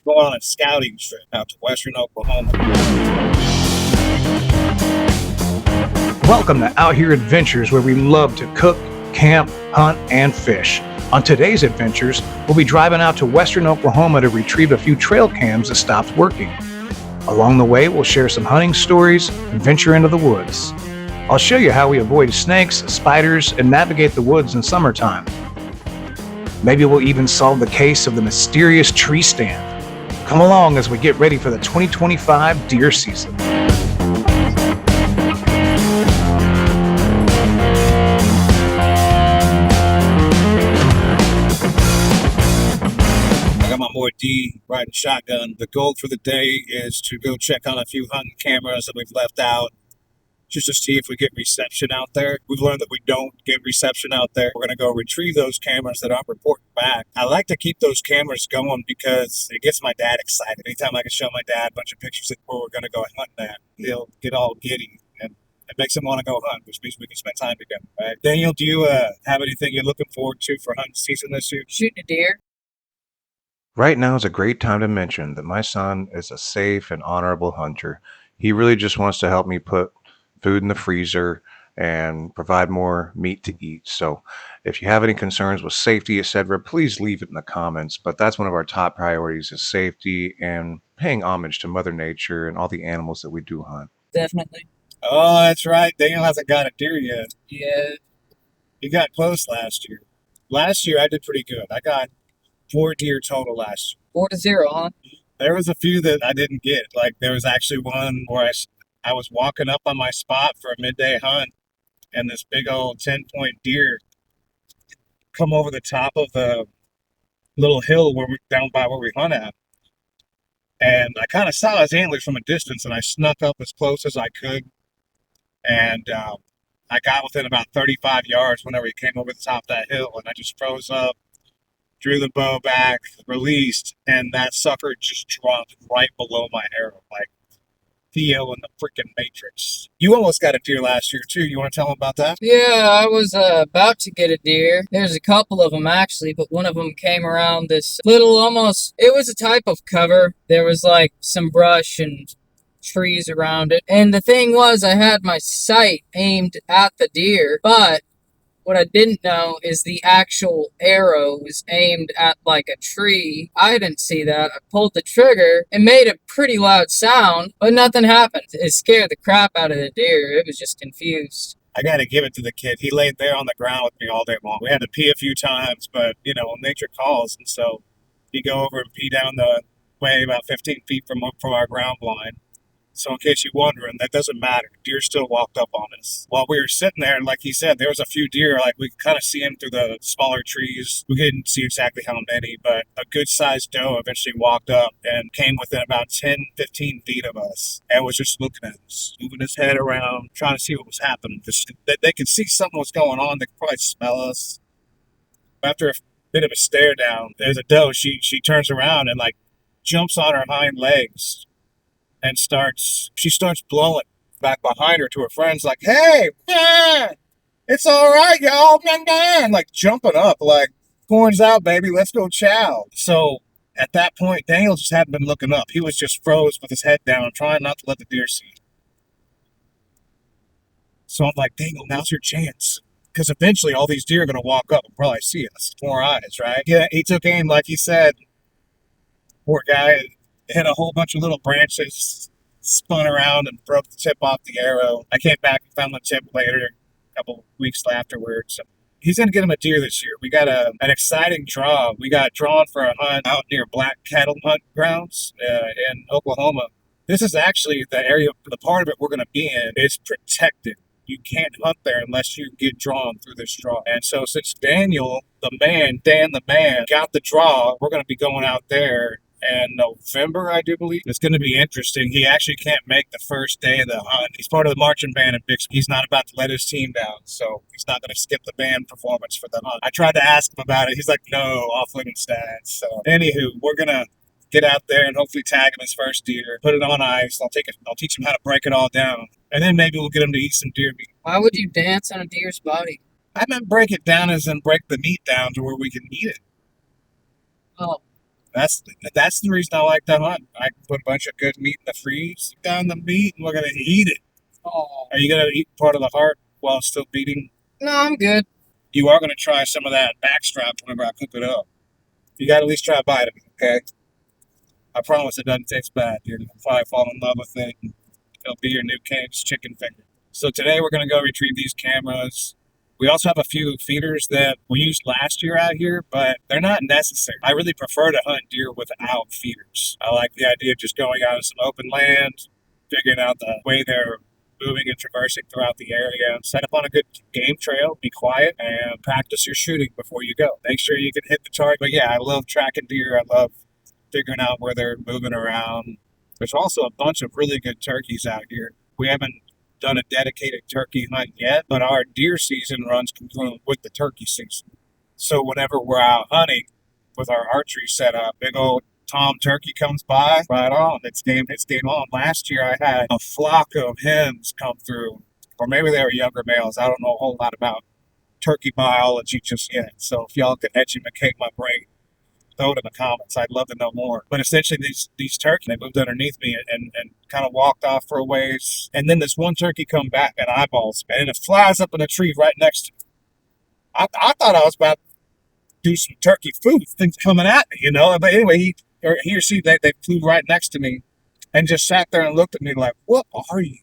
Go on a scouting trip out to western Oklahoma. Welcome to Out Here Adventures, where we love to cook, camp, hunt, and fish. On today's adventures, we'll be driving out to western Oklahoma to retrieve a few trail cams that stopped working. Along the way, we'll share some hunting stories and venture into the woods. I'll show you how we avoid snakes, spiders, and navigate the woods in summertime. Maybe we'll even solve the case of the mysterious tree stand. Come along as we get ready for the 2025 deer season. My boy D riding shotgun. The goal for the day is to go check on a few hunting cameras that we've left out, just to see if we get reception out there. We've learned that we don't get reception out there. We're going to go retrieve those cameras that aren't reporting back. I like to keep those cameras going because it gets my dad excited. Anytime I can show my dad a bunch of pictures of where we're going to go hunting at, he'll get all giddy, and it makes him want to go hunt, which means we can spend time together, right? Daniel, do you have anything you're looking forward to for hunting season this year? Shooting a deer. Right now is a great time to mention that my son is a safe and honorable hunter. He really just wants to help me put food in the freezer and provide more meat to eat. So if you have any concerns with safety, etc., please leave it in the comments. But that's one of our top priorities, is safety and paying homage to Mother Nature and all the animals that we do hunt. Definitely. Oh, that's right. Daniel hasn't got a deer yet. Yeah. He got close last year. Last year I did pretty good. I got 4 deer total last year. 4-0, huh? There was a few that I didn't get. Like there was actually one where I was walking up on my spot for a midday hunt, and this big old 10-point deer come over the top of the little hill where we down by where we hunt at. And I kind of saw his antlers from a distance, and I snuck up as close as I could. And I got within about 35 yards whenever he came over the top of that hill, and I just froze up, drew the bow back, released, and that sucker just dropped right below my arrow, like Theo in the freaking Matrix. You almost got a deer last year, too. You want to tell them about that? Yeah, I was about to get a deer. There's a couple of them, actually, but one of them came around this little almost... It was a type of cover. There was, like, some brush and trees around it. And the thing was, I had my sight aimed at the deer, but what I didn't know is the actual arrow was aimed at like a tree. I didn't see that. I pulled the trigger. It made a pretty loud sound, but nothing happened. It scared the crap out of the deer. It was just confused. I got to give it to the kid. He laid there on the ground with me all day long. We had to pee a few times, but, nature calls. And so he go over and pee down the way about 15 feet from our ground blind. So in case you're wondering, that doesn't matter. Deer still walked up on us. While we were sitting there, and like he said, there was a few deer, like we could kind of see them through the smaller trees. We couldn't see exactly how many, but a good-sized doe eventually walked up and came within about 10, 15 feet of us and was just looking at us, moving his head around, trying to see what was happening. They could see something was going on. They could probably smell us. After a bit of a stare down, there's a doe. She turns around and like jumps on her hind legs and she starts blowing back behind her to her friends like, hey, man, it's all right, y'all, man, like jumping up, like, horns out, baby, let's go chow. So at that point, Daniel just hadn't been looking up. He was just froze with his head down, trying not to let the deer see. So I'm like, Daniel, now's your chance. Because eventually all these deer are going to walk up and probably see us. More eyes, right? Yeah, he took aim, like he said. Poor guy. Hit a whole bunch of little branches, spun around and broke the tip off the arrow. I came back and found the tip later, a couple weeks afterwards. So he's going to get him a deer this year. We got an exciting draw. We got drawn for a hunt out near Black Cattle Hunt Grounds in Oklahoma. This is actually the part of it we're going to be in is protected. You can't hunt there unless you get drawn through this draw. And so since Dan the man, got the draw, we're going to be going out there in November, I do believe. It's going to be interesting. He actually can't make the first day of the hunt. He's part of the marching band in Bixby. He's not about to let his team down, so he's not going to skip the band performance for the hunt. I tried to ask him about it. He's like, no, off limits, Dad. So anywho, we're going to get out there and hopefully tag him his first deer, put it on ice. I'll teach him how to break it all down, and then maybe we'll get him to eat some deer meat. Why would you dance on a deer's body? I meant break it down as in break the meat down to where we can eat it. Oh. That's the reason I like to hunt. I can put a bunch of good meat in the freeze, down the meat, and we're gonna eat it. Oh, Are you gonna eat part of the heart while it's still beating? no, I'm good. You are gonna try some of that backstrap whenever I cook it up. You gotta at least try a bite of it, okay? I promise it doesn't taste bad. You're gonna probably fall in love with it. And it'll be your new Cane's chicken finger. So today we're gonna go retrieve these cameras. We also have a few feeders that we used last year out here, but they're not necessary. I really prefer to hunt deer without feeders. I like the idea of just going out in some open land, figuring out the way they're moving and traversing throughout the area. Set up on a good game trail, be quiet, and practice your shooting before you go. Make sure you can hit the target. But yeah, I love tracking deer. I love figuring out where they're moving around. There's also a bunch of really good turkeys out here. We haven't done a dedicated turkey hunt yet, but our deer season runs congruent with the turkey season. So whenever we're out hunting with our archery setup, big old Tom turkey comes by, right on. It's game on. Last year I had a flock of hens come through, or maybe they were younger males. I don't know a whole lot about turkey biology just yet. So if y'all could educate my brain, throw it in the comments. I'd love to know more. But essentially, these turkeys, they moved underneath me and kind of walked off for a ways. And then this one turkey come back and eyeballs me, and it flies up in a tree right next to me. I thought I was about to do some turkey food, things coming at me, you know. But anyway, he or she, they flew right next to me and just sat there and looked at me like, what are you?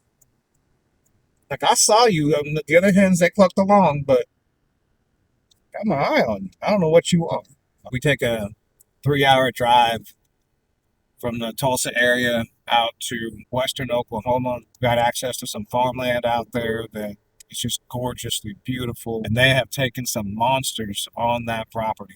Like, I saw you. The other hens, they clucked along, but got my eye on you. I don't know what you are. We take a 3 hour drive from the Tulsa area out to western Oklahoma. Got access to some farmland out there that is just gorgeously beautiful. And they have taken some monsters on that property.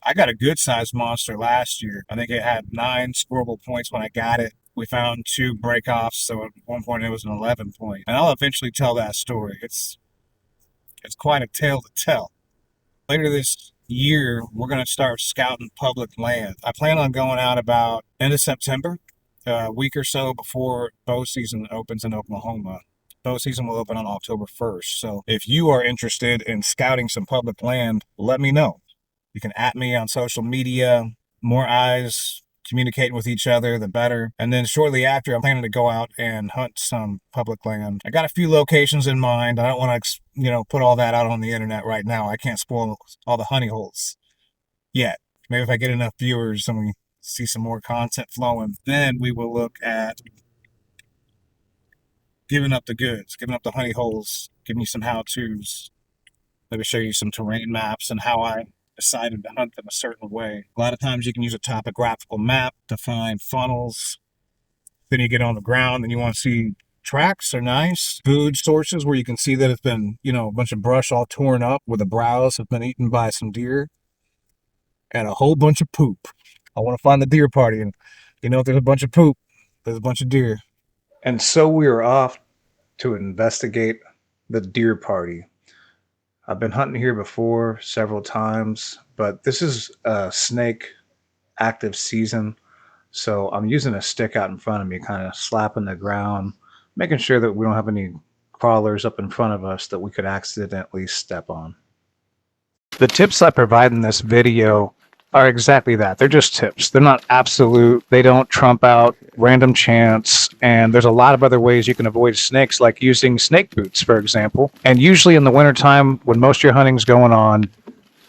I got a good sized monster last year. I think it had 9 scoreable points when I got it. We found 2 breakoffs, so at one point it was an 11 point. And I'll eventually tell that story. It's quite a tale to tell. Later this year, we're going to start scouting public land. I plan on going out about end of September, a week or so before bow season opens in Oklahoma. Bow season will open on October 1st. So if you are interested in scouting some public land, let me know. You can at me on social media. More eyes communicating with each other, the better. And then shortly after, I'm planning to go out and hunt some public land. I got a few locations in mind. I don't want to, put all that out on the internet right now. I can't spoil all the honey holes yet. Maybe if I get enough viewers and we see some more content flowing, then we will look at giving up the goods, giving up the honey holes, giving you some how-tos. Maybe show you some terrain maps and how I decided to hunt them a certain way. A lot of times you can use a topographical map to find funnels. Then you get on the ground and you want to see tracks are nice. Food sources where you can see that it's been, a bunch of brush all torn up where the browse have been eaten by some deer. And a whole bunch of poop. I want to find the deer party. And, if there's a bunch of poop, there's a bunch of deer. And so we are off to investigate the deer party. I've been hunting here before several times, but this is a snake active season. So I'm using a stick out in front of me, kind of slapping the ground, making sure that we don't have any crawlers up in front of us that we could accidentally step on. The tips I provide in this video are exactly that. They're just tips. They're not absolute. They don't trump out random chance. And there's a lot of other ways you can avoid snakes, like using snake boots, for example. And usually in the wintertime, when most of your hunting's going on,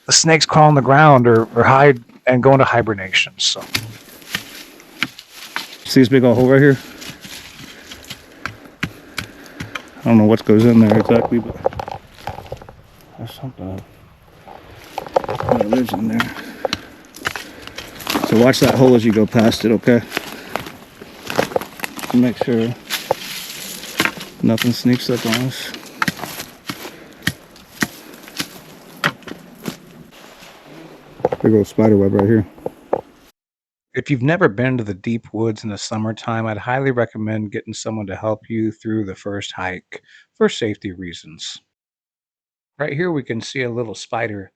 the snakes crawl on the ground or hide and go into hibernation. So, see this big old hole right here? I don't know what goes in there exactly, but there's something that lives in there. So watch that hole as you go past it, okay? Make sure nothing sneaks up on us. Big old spider web right here. if you've never been to the deep woods in the summertime, I'd highly recommend getting someone to help you through the first hike for safety reasons. Right here, we can see a little spider,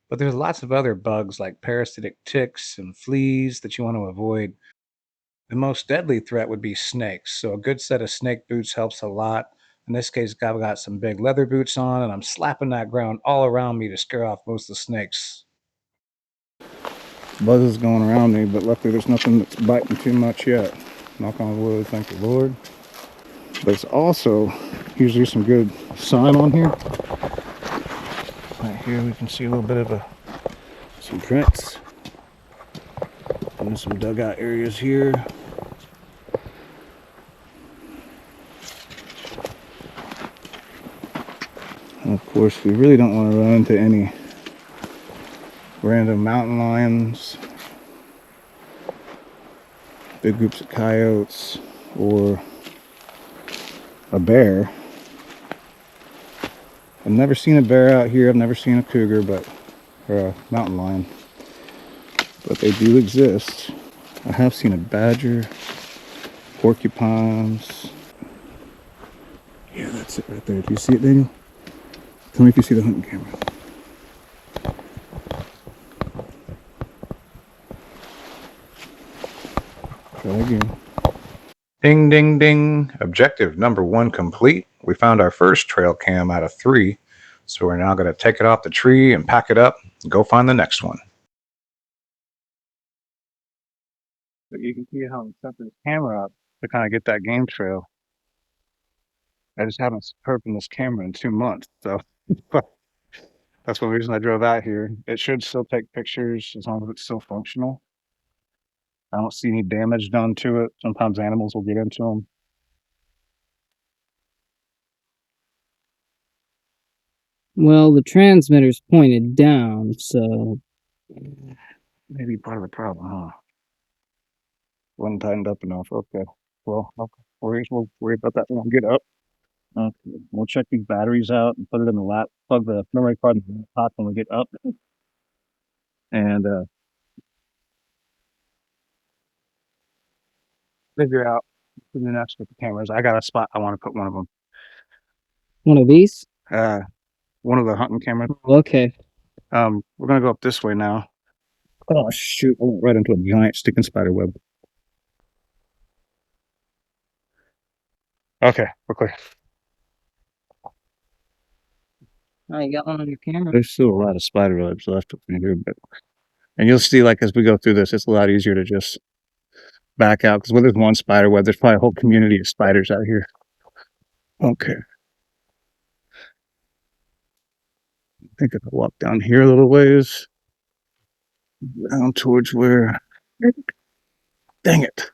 but there's lots of other bugs like parasitic ticks and fleas that you want to avoid. The most deadly threat would be snakes, so a good set of snake boots helps a lot. In this case, I've got some big leather boots on, and I'm slapping that ground all around me to scare off most of the snakes. Buzz is going around me, but luckily there's nothing that's biting too much yet. Knock on wood, thank the Lord. But it's also usually some good sun on here. Right here we can see a little bit of some prints. And there's some dugout areas here. And of course, we really don't want to run into any random mountain lions, big groups of coyotes, or a bear. I've never seen a bear out here. I've never seen a cougar, or a mountain lion, but they do exist. I have seen a badger, porcupines. Yeah, that's it right there. Do you see it, Daniel? Tell me if you see the hunting camera. Try again. Ding, ding, ding. Objective number 1 complete. We found our first trail cam out of 3. So we're now going to take it off the tree and pack it up and go find the next one. But you can see how I'm setting this camera up to kind of get that game trail. I just haven't opened this camera in 2 months, so that's one reason I drove out here. It should still take pictures as long as it's still functional. I don't see any damage done to it. Sometimes animals will get into them. Well, the transmitter's pointed down, so Maybe part of the problem, huh? Wasn't tightened up enough. Okay. Well, we'll worry about that when I get up. Okay. We'll check these batteries out and put it in the lap. Plug the memory card in the laptop when we get up. And figure out who the next with the cameras. I got a spot I want to put one of them. one of these? One of the hunting cameras. Okay. We're gonna go up this way now. Oh shoot! I went right into a giant sticking spider web. Okay, we're clear. Oh, you got one on your camera? There's still a lot of spider webs left up in here, and you'll see, like, as we go through this, it's a lot easier to just back out, because when there's one spider web, there's probably a whole community of spiders out here. Okay. I think if I walk down here a little ways, down towards where, dang it,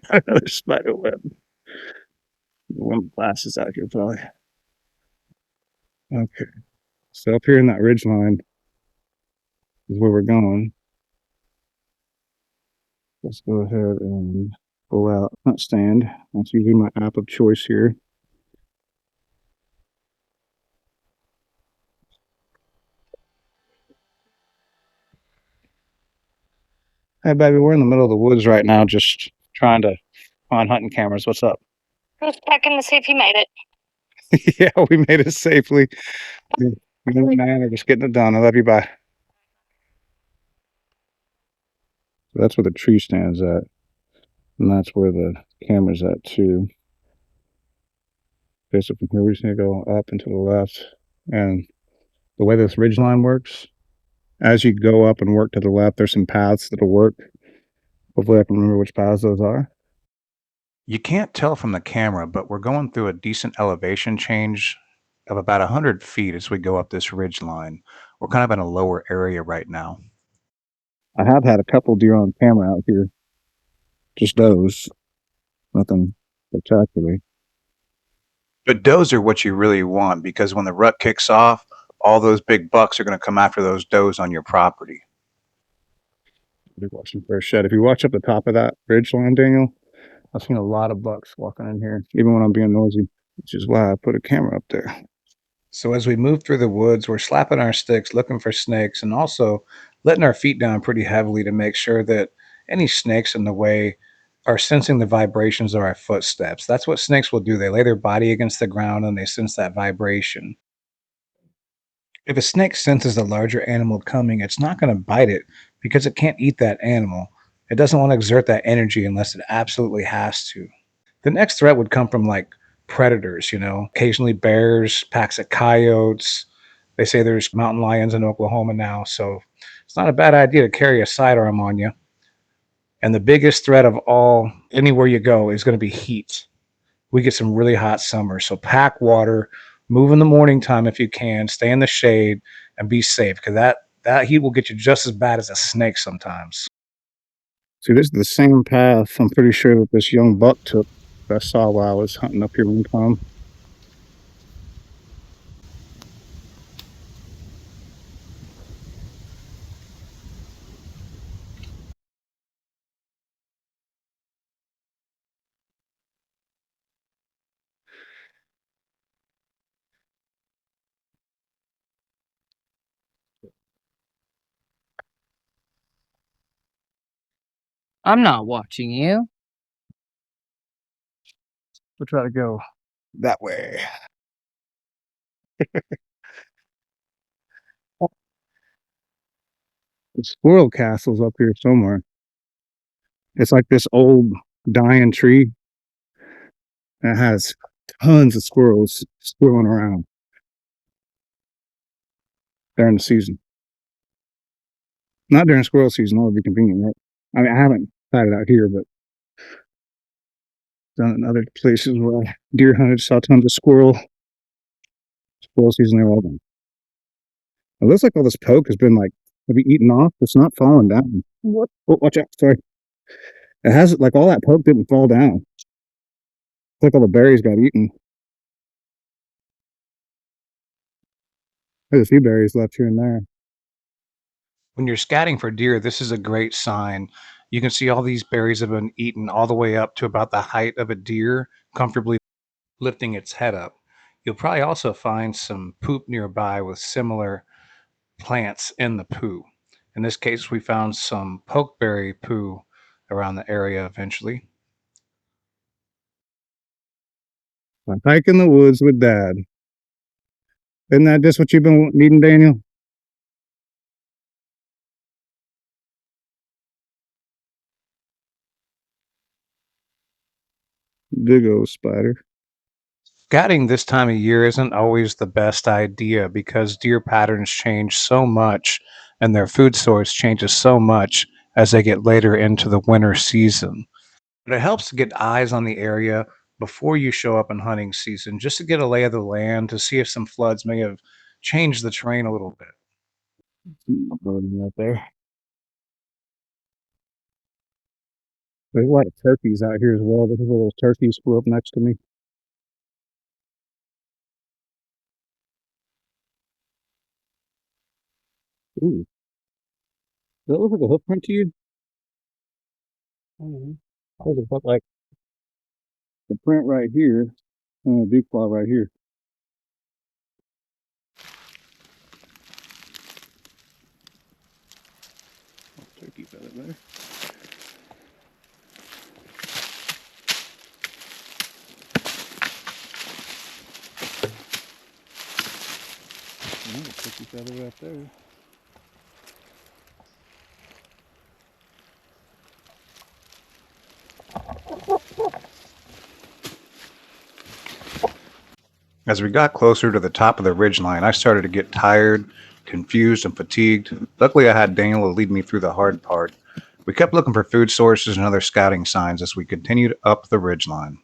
another spider web. One with glasses out here, probably. Okay, so up here in that ridge line is where we're going. Let's go ahead and pull out hunt stand. That's usually my app of choice here. Hey, baby, we're in the middle of the woods right now, just trying to find hunting cameras. What's up? Just checking to see if you made it. Yeah, we made it safely. You man, we're just getting it done. I love you. Bye. So that's where the tree stands at, and that's where the camera's at too. Okay, so from here we're just gonna go up and to the left, and the way this ridge line works, as you go up and work to the left, there's some paths that'll work. Hopefully I can remember which paths those are. You can't tell from the camera, but we're going through a decent elevation change of about 100 feet as we go up this ridge line. We're kind of in a lower area right now. I have had a couple deer on camera out here. Just those. Nothing spectacular. But does are what you really want, because when the rut kicks off, all those big bucks are going to come after those does on your property. We're watching for a shed. If you watch up the top of that ridge line, Daniel, I've seen a lot of bucks walking in here, even when I'm being noisy, which is why I put a camera up there. So as we move through the woods, we're slapping our sticks, looking for snakes, and also letting our feet down pretty heavily to make sure that any snakes in the way are sensing the vibrations of our footsteps. That's what snakes will do. They lay their body against the ground and they sense that vibration. If a snake senses a larger animal coming, it's not going to bite it because it can't eat that animal. It doesn't want to exert that energy unless it absolutely has to. The next threat would come from like predators, occasionally bears, packs of coyotes. They say there's mountain lions in Oklahoma now, so it's not a bad idea to carry a sidearm on you. And the biggest threat of all, anywhere you go, is going to be heat. We get some really hot summers, so pack water, move in the morning time if you can, stay in the shade, and be safe because that heat will get you just as bad as a snake sometimes. See, this is the same path I'm pretty sure that this young buck took that I saw while I was hunting up here one time. I'm not watching you. We'll try to go that way. The squirrel castle's up here somewhere. It's like this old dying tree that has tons of squirrels squirreling around during the season. Not during squirrel season, that would be convenient, right? I mean, I haven't had it out here, but done it in other places where I deer hunted, saw tons of squirrel season, they were all done. It looks like all this poke has been like maybe eaten off. It's not falling down. What? Oh, watch out! Sorry. It has like all that poke didn't fall down. It's like all the berries got eaten. There's a few berries left here and there. When you're scouting for deer, this is a great sign. You can see all these berries have been eaten all the way up to about the height of a deer, comfortably lifting its head up. You'll probably also find some poop nearby with similar plants in the poo. In this case, we found some pokeberry poo around the area eventually. Like hike in the woods with Dad. Isn't that just what you've been needing, Daniel? Big old spider. Scouting this time of year isn't always the best idea because deer patterns change so much and their food source changes so much as they get later into the winter season. But it helps to get eyes on the area before you show up in hunting season just to get a lay of the land to see if some floods may have changed the terrain a little bit. Right there. There's a lot of turkeys out here as well. There's little turkeys flew up next to me. Ooh. Does that look like a hoof print to you? I think it look like the print right here and a deep claw right here. Turkey feather there. Turkey feather right there. As we got closer to the top of the ridgeline, I started to get tired, confused, and fatigued. Luckily, I had Daniel to lead me through the hard part. We kept looking for food sources and other scouting signs as we continued up the ridgeline.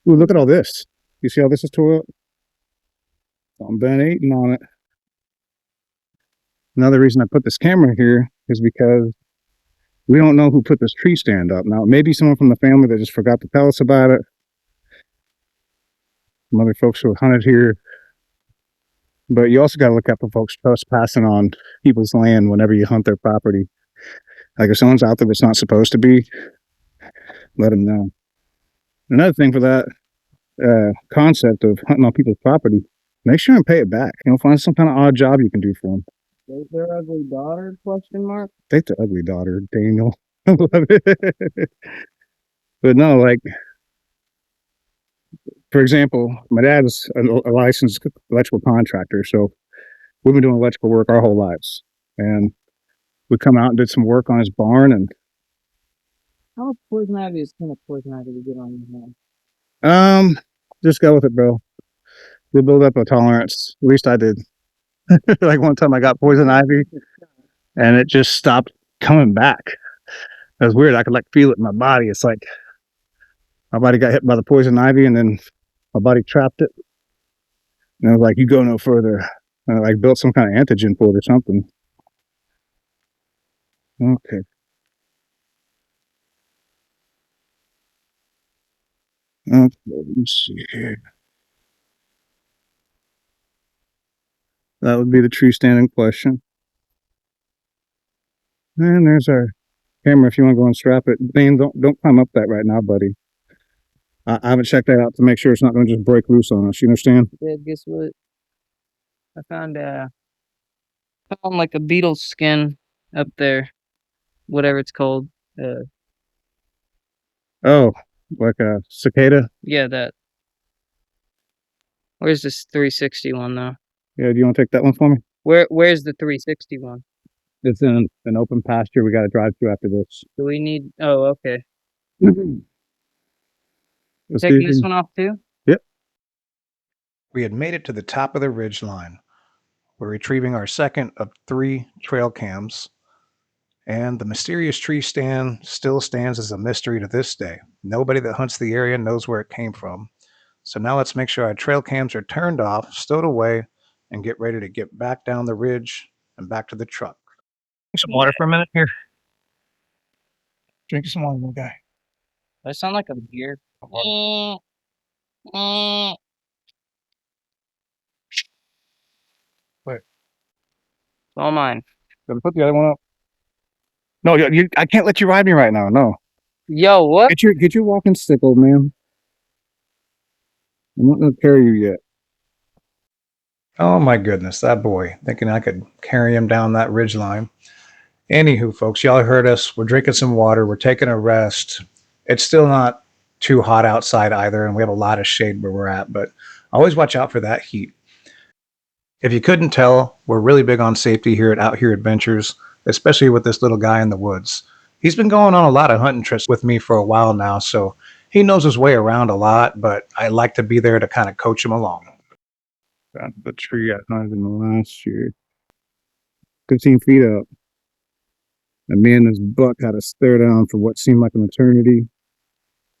Ooh, look at all this. You see how this is tore up? Something been eating on it. Another reason I put this camera here is because we don't know who put this tree stand up. Now, maybe someone from the family that just forgot to tell us about it. Some other folks who hunted here. But you also got to look out for folks trespassing on people's land whenever you hunt their property. Like if someone's out there that's not supposed to be, let them know. Another thing for that concept of hunting on people's property, make sure and pay it back. Find some kind of odd job you can do for them. Is their ugly daughter? Question mark. Take the ugly daughter, Daniel. But no, like for example, my dad's a licensed electrical contractor, so we've been doing electrical work our whole lives. And we come out and did some work on his barn, and How much poison ivy is kind of poison ivy to get on your hand? Just go with it, bro. You build up a tolerance. At least I did. Like one time I got poison ivy and it just stopped coming back. It was weird. I could like feel it in my body. It's like my body got hit by the poison ivy and then my body trapped it. And I was like, you go no further. And I like built some kind of antigen for it or something. Okay. Okay, let me see here. That would be the tree stand in question. And there's our camera if you want to go and strap it. Dane, don't climb up that right now, buddy. I haven't checked that out to make sure it's not going to just break loose on us. You understand? Yeah, guess what? I found like a beetle skin up there, whatever it's called. Oh, like a cicada? Yeah, that. Where's this 360 one though? Yeah, do you want to take that one for me? Where's the 360 one? It's in an open pasture we got to drive through after this. Do we need? Oh, okay. Let's Taking this one off too? Yep. We had made it to the top of the ridge line. We're retrieving our second of 3 trail cams, and the mysterious tree stand still stands as a mystery to this day. Nobody that hunts the area knows where it came from. So now let's make sure our trail cams are turned off, stowed away, and get ready to get back down the ridge and back to the truck. Drink some water for a minute here. Drink some water, little guy. Does that sound like a beer? Wait. All mine. Gotta put the other one up. No, I can't let you ride me right now. No. Yo, what? Get your walking stick, old man. I'm not gonna carry you yet. Oh my goodness, that boy, thinking I could carry him down that ridge line. Anywho, folks, y'all heard us. We're drinking some water. We're taking a rest. It's still not too hot outside either, and we have a lot of shade where we're at, but always watch out for that heat. If you couldn't tell, we're really big on safety here at Out Here Adventures, especially with this little guy in the woods. He's been going on a lot of hunting trips with me for a while now, so he knows his way around a lot, but I like to be there to kind of coach him along. Found the tree I hunted in the last year. 15 feet up. And me and this buck had to stare down for what seemed like an eternity.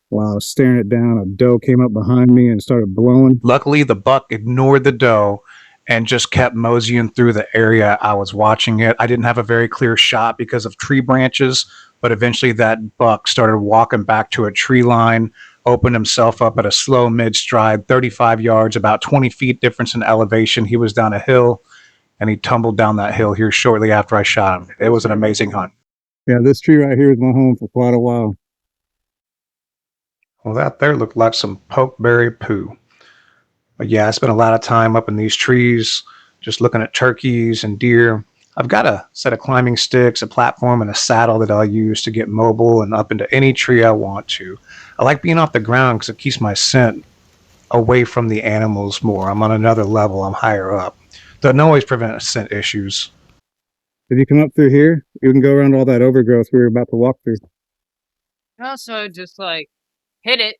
While I was staring it down, a doe came up behind me and started blowing. Luckily, the buck ignored the doe and just kept moseying through the area I was watching it. I didn't have a very clear shot because of tree branches, but eventually that buck started walking back to a tree line, opened himself up at a slow mid-stride, 35 yards, about 20 feet difference in elevation. He was down a hill, and he tumbled down that hill here shortly after I shot him. It was an amazing hunt. Yeah, this tree right here is my home for quite a while. Well, that there looked like some pokeberry poo. But yeah, I spent a lot of time up in these trees, just looking at turkeys and deer. I've got a set of climbing sticks, a platform, and a saddle that I'll use to get mobile and up into any tree I want to. I like being off the ground because it keeps my scent away from the animals more. I'm on another level. I'm higher up. Doesn't always prevent scent issues. If you come up through here, you can go around all that overgrowth we were about to walk through. Also, just like hit it.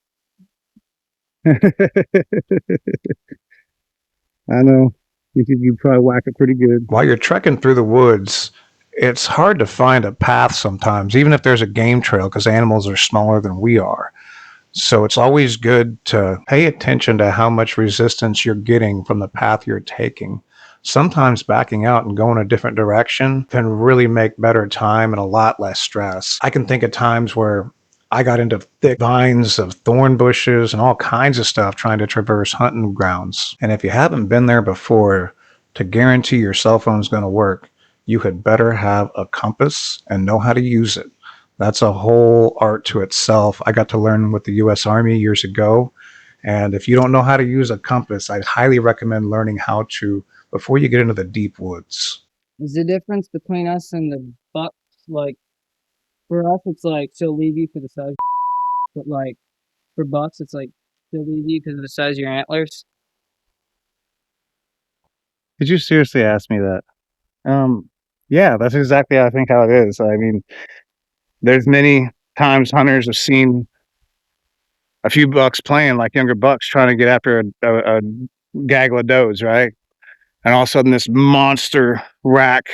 I know. You probably whack it pretty good. While you're trekking through the woods, it's hard to find a path sometimes, even if there's a game trail, because animals are smaller than we are. So it's always good to pay attention to how much resistance you're getting from the path you're taking. Sometimes backing out and going a different direction can really make better time and a lot less stress. I can think of times where I got into thick vines of thorn bushes and all kinds of stuff trying to traverse hunting grounds. And if you haven't been there before, to guarantee your cell phone's going to work, you had better have a compass and know how to use it. That's a whole art to itself. I got to learn with the U.S. Army years ago. And if you don't know how to use a compass, I'd highly recommend learning how to before you get into the deep woods. Is the difference between us and the bucks like for us it's like she'll leave you for the size, but like for bucks it's like she'll leave you because of the size of your antlers? Did you seriously ask me that? Yeah, that's exactly I think how it is. I mean, there's many times hunters have seen a few bucks playing, like younger bucks trying to get after a gaggle of does, right? And all of a sudden, this monster rack,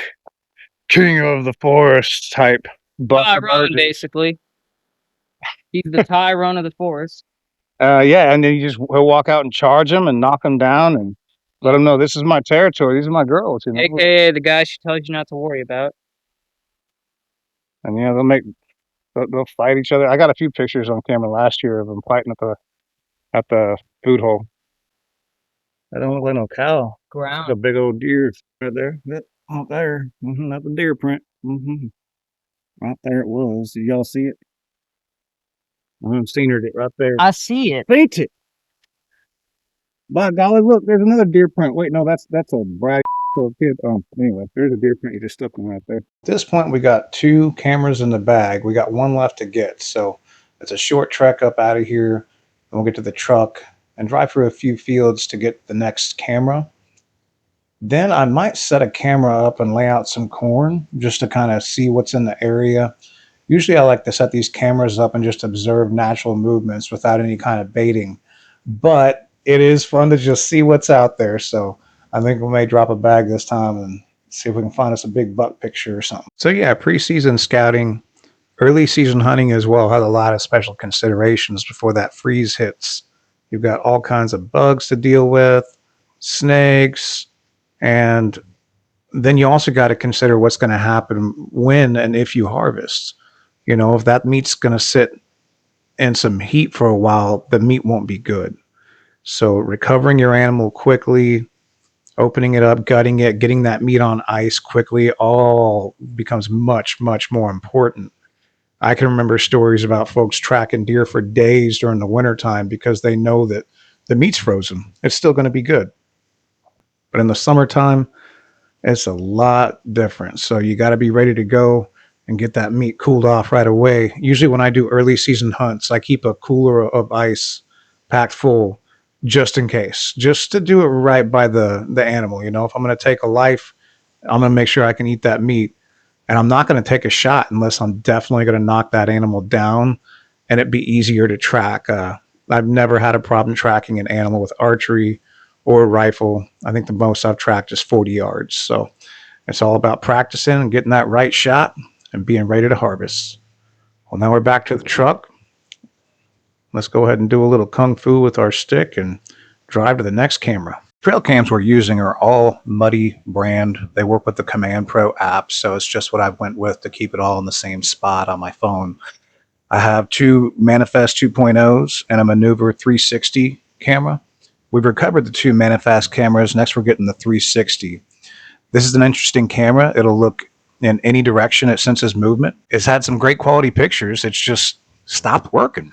king of the forest type buck Tyrone, emerges. basically. He's the Tyrone of the forest. Yeah, and then he'll walk out and charge them and knock them down and let them know this is my territory. These are my girls, you know. AKA the guy she tells you not to worry about. And yeah, they'll fight each other. I got a few pictures on camera last year of them fighting at the food hole. I don't look like no cow. Ground. A big old deer right there. That out there. That's a deer print. Right there it was. Did y'all see it? I've seen it right there. I see it. Paint it. By golly, look, there's another deer print. Wait, no, that's a brag little kid. Anyway, there's a deer print. You just stuck one right there. At this point, we got 2 cameras in the bag. We got 1 left to get. So it's a short trek up out of here. And we'll get to the truck and drive through a few fields to get the next camera. Then I might set a camera up and lay out some corn just to kind of see what's in the area. Usually I like to set these cameras up and just observe natural movements without any kind of baiting. But it is fun to just see what's out there. So I think we may drop a bag this time and see if we can find us a big buck picture or something. So yeah, preseason scouting, early season hunting as well had a lot of special considerations before that freeze hits. You've got all kinds of bugs to deal with, snakes, and then you also got to consider what's going to happen when and if you harvest. You know, if that meat's going to sit in some heat for a while, the meat won't be good. So recovering your animal quickly, opening it up, gutting it, getting that meat on ice quickly, all becomes much, much more important. I can remember stories about folks tracking deer for days during the wintertime because they know that the meat's frozen. It's still going to be good. But in the summertime, it's a lot different. So you got to be ready to go and get that meat cooled off right away. Usually when I do early season hunts, I keep a cooler of ice packed full just in case, just to do it right by the animal. You know, if I'm going to take a life, I'm going to make sure I can eat that meat. And I'm not going to take a shot unless I'm definitely going to knock that animal down and it'd be easier to track. I've never had a problem tracking an animal with archery or a rifle. I think the most I've tracked is 40 yards. So it's all about practicing and getting that right shot and being ready to harvest. Well, now we're back to the truck. Let's go ahead and do a little kung fu with our stick and drive to the next camera. Trail cams we're using are all Muddy brand. They work with the Command Pro app, so it's just what I went with to keep it all in the same spot on my phone. I have 2 Manifest 2.0s and a Maneuver 360 camera. We've recovered the 2 Manifest cameras. Next, we're getting the 360. This is an interesting camera. It'll look in any direction it senses movement. It's had some great quality pictures. It's just stopped working.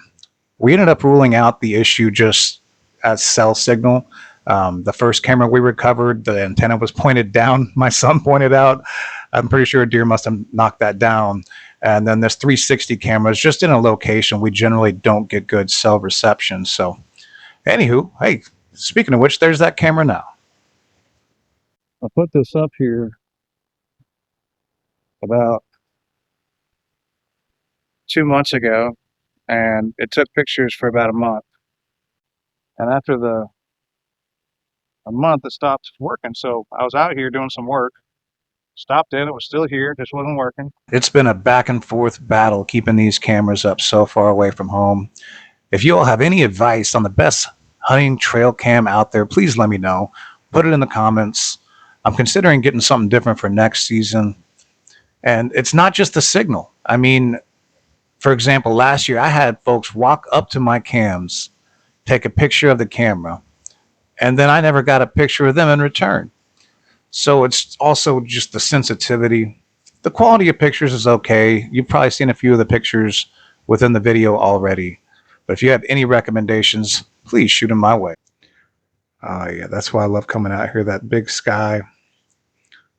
We ended up ruling out the issue just as cell signal. The first camera we recovered, the antenna was pointed down. My son pointed out. I'm pretty sure a deer must have knocked that down. And then this 360 camera is just in a location we generally don't get good cell reception. So, anywho, hey, speaking of which, there's that camera now. I put this up here about 2 months ago, and it took pictures for about a month. And after a month, it stopped working. So I was out here doing some work, stopped in, it was still here, just wasn't working. It's been a back and forth battle keeping these cameras up so far away from home. If you all have any advice on the best hunting trail cam out there, please let me know. Put it in the comments. I'm considering getting something different for next season. And it's not just the signal. I mean, for example, last year I had folks walk up to my cams, take a picture of the camera, and then I never got a picture of them in return. So it's also just the sensitivity. The quality of pictures is okay. You've probably seen a few of the pictures within the video already. But if you have any recommendations, please shoot them my way. Yeah, that's why I love coming out here. That big sky.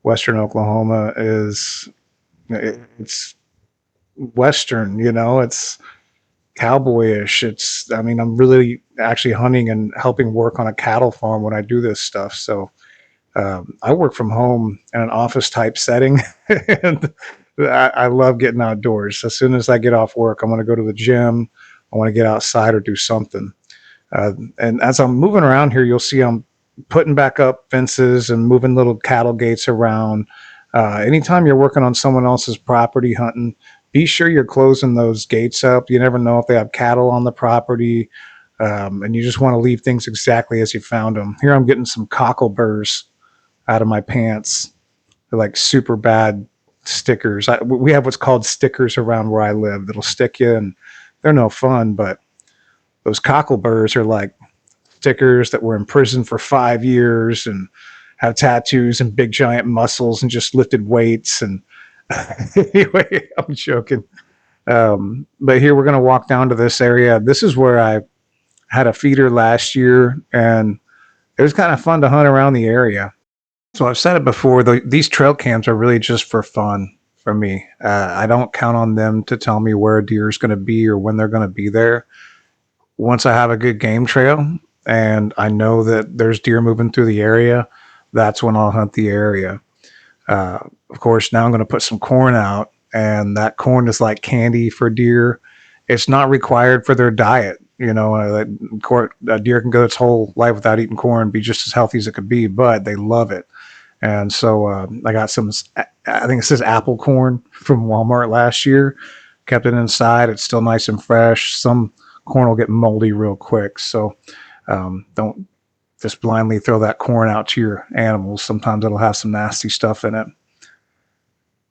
Western Oklahoma it's Western, you know, it's cowboyish. I'm really actually hunting and helping work on a cattle farm when I do this stuff. So I work from home in an office type setting and I love getting outdoors. As soon as I get off work, I'm going to go to the gym I want to get outside or do something. And as I'm moving around here, you'll see I'm putting back up fences and moving little cattle gates around. Anytime you're working on someone else's property hunting, be sure you're closing those gates up. You never know if they have cattle on the property, and you just want to leave things exactly as you found them. Here I'm getting some cockleburs out of my pants. They're like super bad stickers. We have what's called stickers around where I live that'll stick you, and they're no fun, but those cockleburs are like stickers that were in prison for 5 years and have tattoos and big giant muscles and just lifted weights. And anyway, I'm joking. But here we're going to walk down to this area. This is where I had a feeder last year, and it was kind of fun to hunt around the area. So I've said it before, these trail cams are really just for fun for me. I don't count on them to tell me where a deer is going to be or when they're going to be there. Once I have a good game trail and I know that there's deer moving through the area, that's when I'll hunt the area. Of course, now I'm going to put some corn out, and that corn is like candy for deer. It's not required for their diet. You know, a deer can go its whole life without eating corn, be just as healthy as it could be, but they love it. And so I got some, I think it says apple corn from Walmart last year. Kept it inside. It's still nice and fresh. Some corn will get moldy real quick. So don't just blindly throw that corn out to your animals. Sometimes it'll have some nasty stuff in it.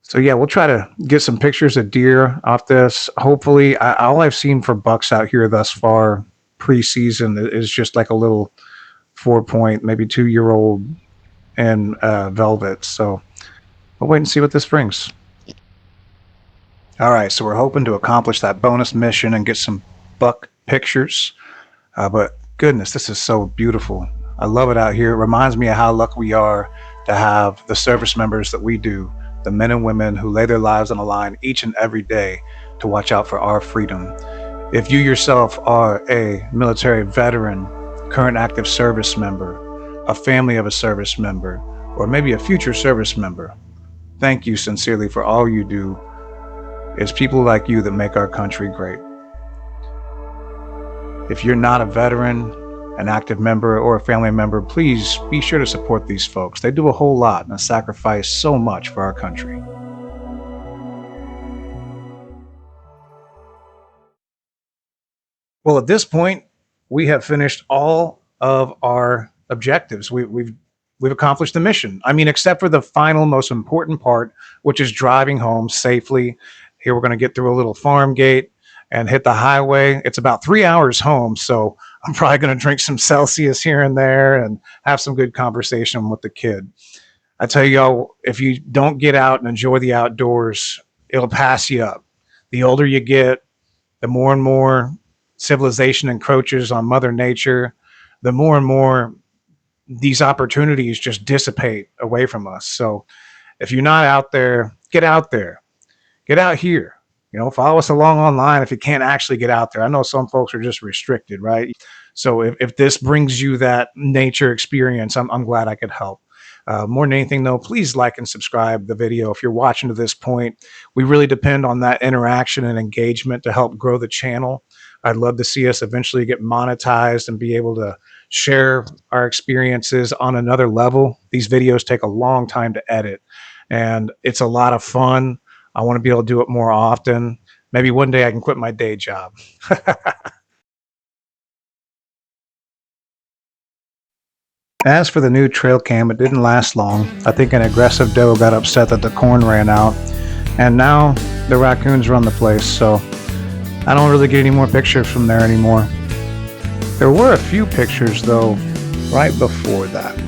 So yeah, we'll try to get some pictures of deer off this. Hopefully, all I've seen for bucks out here thus far preseason is just like a little 4-point, maybe 2-year-old and velvet. So we'll wait and see what this brings. All right, so we're hoping to accomplish that bonus mission and get some buck pictures. But goodness, this is so beautiful. I love it out here. It reminds me of how lucky we are to have the service members that we do, the men and women who lay their lives on the line each and every day to watch out for our freedom. If you yourself are a military veteran, current active service member, a family of a service member, or maybe a future service member, thank you sincerely for all you do. It's people like you that make our country great. If you're not a veteran, an active member, or a family member, please be sure to support these folks. They do a whole lot and sacrifice so much for our country. Well, at this point, we have finished all of our objectives. We've accomplished the mission. I mean, except for the final, most important part, which is driving home safely. Here we're going to get through a little farm gate and hit the highway. It's about 3 hours home, so I'm probably going to drink some Celsius here and there and have some good conversation with the kid. I tell y'all, if you don't get out and enjoy the outdoors, it'll pass you up. The older you get, the more and more civilization encroaches on Mother Nature, the more and more these opportunities just dissipate away from us. So if you're not out there, get out there. Get out here. You know, follow us along online if you can't actually get out there. I know some folks are just restricted, right? So if this brings you that nature experience, I'm glad I could help. More than anything, though, please like and subscribe the video if you're watching to this point. We really depend on that interaction and engagement to help grow the channel. I'd love to see us eventually get monetized and be able to share our experiences on another level. These videos take a long time to edit, and it's a lot of fun. I want to be able to do it more often. Maybe one day I can quit my day job. As for the new trail cam, it didn't last long. I think an aggressive doe got upset that the corn ran out, and now the raccoons run the place, so I don't really get any more pictures from there anymore. There were a few pictures, though, right before that.